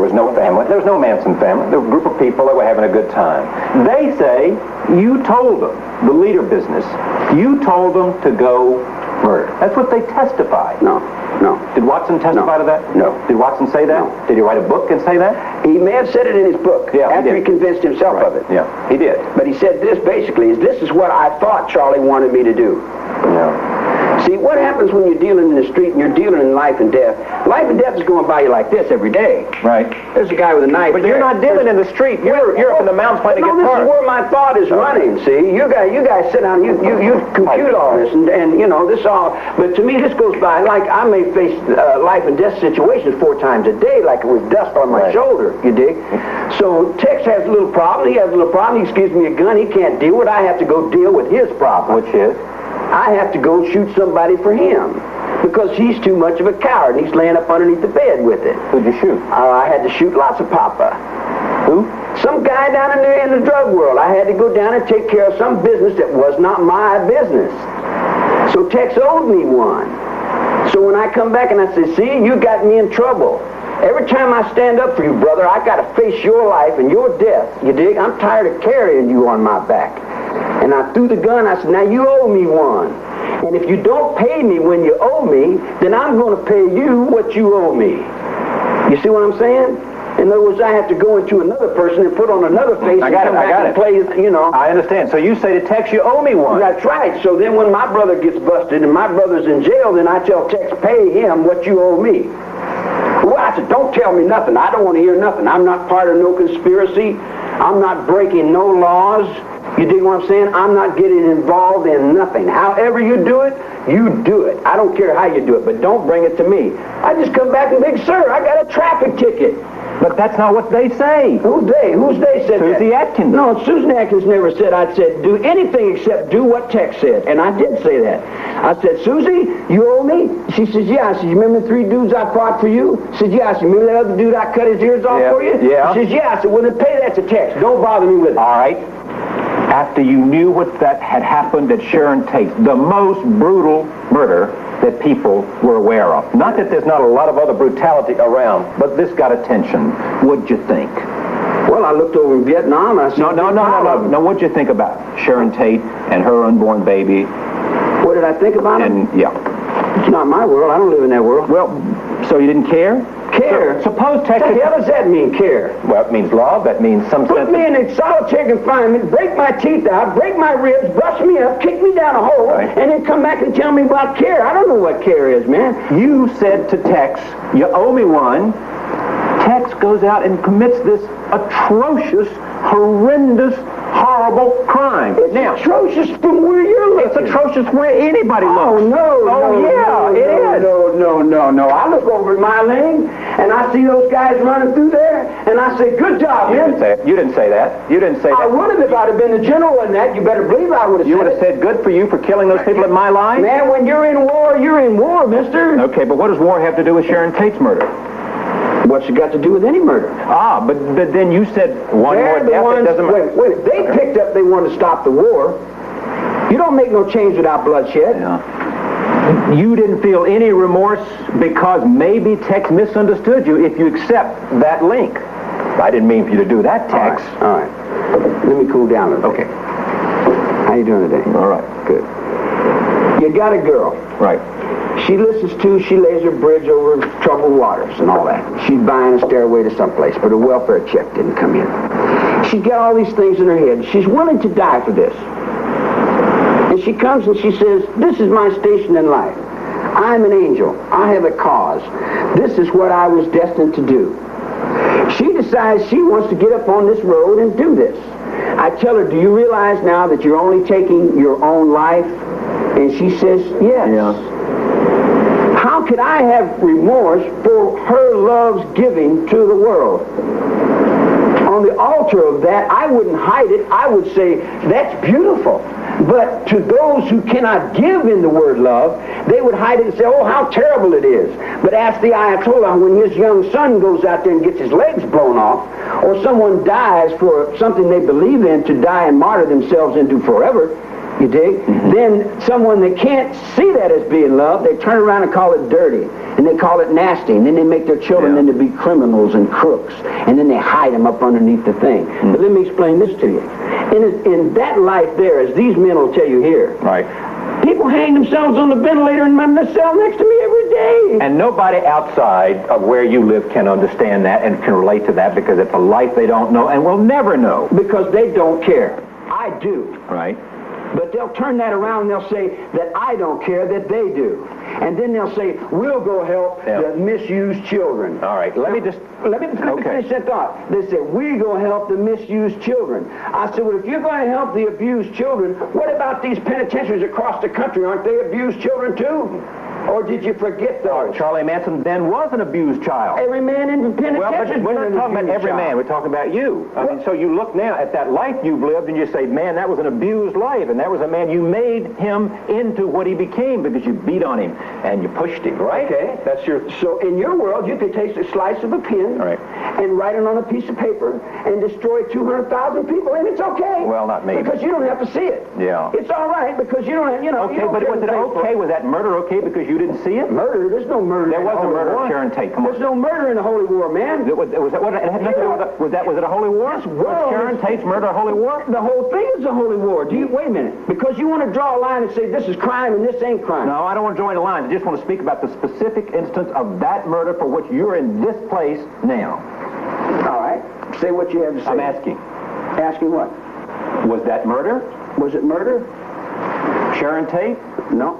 was no family. There was no Manson family. There was a group of people that were having a good time. They say you told them, the leader business, you told them to go murder. That's what they testified. No. Did Watson testify to that? No. Did Watson say that? No. Did he write a book and say that? He may have said it in his book after he convinced himself of it. Yeah, he did. But he said this basically, this is what I thought Charlie wanted me to do. Yeah. See, what happens when you're dealing in the street and you're dealing in life and death? Life and death is going by you like this every day. Right. There's a guy with a knife. But you're not dealing in the street. You're up in the mountains playing a guitar. This is where my thought is running. See, you guys sit down, you compute all this, and you know this all. But to me, this goes by like I may face life and death situations 4 times a day, like it was dust on my shoulder. You dig? So Tex has a little problem. He has a little problem. He gives me a gun. He can't deal with it. I have to go deal with his problem. Which is? I have to go shoot somebody for him because he's too much of a coward and he's laying up underneath the bed with it. Who'd you shoot? I had to shoot lots of Papa. Who? Some guy down in there in the drug world. I had to go down and take care of some business that was not my business. So Tex owed me one. So when I come back and I say, see, you got me in trouble. Every time I stand up for you, brother, I got to face your life and your death. You dig? I'm tired of carrying you on my back. And I threw the gun. I said, now you owe me one. And if you don't pay me when you owe me, then I'm going to pay you what you owe me. You see what I'm saying? In other words, I have to go into another person and put on another face I got it. Play, you know. I understand. So you say to Tex, you owe me one. That's right. So then when my brother gets busted and my brother's in jail, then I tell Tex, pay him what you owe me. Well, I said, don't tell me nothing. I don't want to hear nothing. I'm not part of no conspiracy. I'm not breaking no laws. You dig what I'm saying? I'm not getting involved in nothing. However you do it, you do it. I don't care how you do it, but don't bring it to me. I just come back and think, sir, I got a traffic ticket. But that's not what they say. Who's they? Who's they said that? Susie Atkins. No, Susan Atkins never said I said do anything except do what Tex said. And I did say that. I said, Susie, you owe me? She says, yeah. I said, you remember the 3 dudes I fought for you? She said, yeah. I said, remember that other dude I cut his ears off for you? Yeah. She says, yeah. I said, well, then pay that to Tex. Don't bother me with it. All right. After you knew what that had happened at Sharon Tate, the most brutal murder that people were aware of. Not that there's not a lot of other brutality around, but this got attention. What'd you think? Well, I looked over in Vietnam and I said, No, what'd you think about Sharon Tate and her unborn baby? What did I think about it? Yeah. It's not my world. I don't live in that world. Well, so you didn't care? Care? Suppose Tex... What the hell does that mean, care? Well, it means love. That means some sense Put me in a solitary confinement, break my teeth out, break my ribs, bust me up, kick me down a hole, and then come back and tell me about care. I don't know what care is, man. You said to Tex, you owe me one. Tex goes out and commits this atrocious, horrendous, horrible crime. It's atrocious from where you're looking. It's atrocious where anybody looks. No. I look over at my lane, and I see those guys running through there, and I say, good job, man. You didn't say that. You didn't say that. I would have if I'd have been the general in that. You better believe I would have said it. You would have said good for you for killing those people in my line? Man, when you're in war, mister. Okay, but what does war have to do with Sharon Tate's murder? What's it got to do with any murder? Ah, but then you said one more death. It doesn't matter. Wait. They picked up they wanted to stop the war. You don't make no change without bloodshed. Yeah. You didn't feel any remorse because maybe Tex misunderstood you if you accept that link. I didn't mean for you to do that, Tex. All right. Let me cool down a little bit. Okay. How you doing today? All right. Good. You got a girl. Right. She lays her bridge over troubled waters and all that. She's buying a stairway to someplace, but her welfare check didn't come in. She's got all these things in her head. She's willing to die for this. And she comes and she says, this is my station in life. I'm an angel. I have a cause. This is what I was destined to do. She decides she wants to get up on this road and do this. I tell her, do you realize now that you're only taking your own life? And she says, yes. Yeah. How could I have remorse for her love's giving to the world? On the altar of that, I wouldn't hide it. I would say, that's beautiful. But to those who cannot give in the word love, they would hide it and say, oh, how terrible it is. But ask the Ayatollah when his young son goes out there and gets his legs blown off, or someone dies for something they believe in to die and martyr themselves into forever, You dig? Then someone that can't see that as being love, they turn around and call it dirty, and they call it nasty, and then they make their children into be criminals and crooks, and then they hide them up underneath the thing. But let me explain this to you. In that life there, as these men will tell you here, people hang themselves on the ventilator in the cell next to me every day. And nobody outside of where you live can understand that and can relate to that because it's a life they don't know and will never know. Because they don't care. I do. Right. But they'll turn that around and they'll say that I don't care, that they do. And then they'll say, we'll go help the misused children. All right, let me finish that thought. They said, we go help the misused children. I said, well, if you're going to help the abused children, what about these penitentiaries across the country? Aren't they abused children too? Or did you forget those? Charlie Manson then was an abused child. Every man in the penitentiary. Well, but we're not talking about every man. We're talking about you. I mean, so you look now at that life you've lived and you say, man, that was an abused life. And that was a man, you made him into what he became because you beat on him and you pushed him, right? Okay. That's your... So in your world, you could take a slice of a pen and write it on a piece of paper and destroy 200,000 people, and it's okay. Well, not me. Because you don't have to see it. Yeah. It's all right because you don't have, Okay, but was it okay? Was that murder okay because you didn't see it? Murder? There's no murder. There was a murder of Sharon Tate. Come on. There's no murder in the Holy War, man. Was it had nothing to do with was it a holy war? Was Sharon Tate's murder a holy war? The whole thing is a holy war. Wait a minute. Because you want to draw a line and say this is crime and this ain't crime. No, I don't want to join the lines. I just want to speak about the specific instance of that murder for which you're in this place now. All right. Say what you have to say. I'm asking. Asking what? Was that murder? Was it murder? Sharon Tate? No.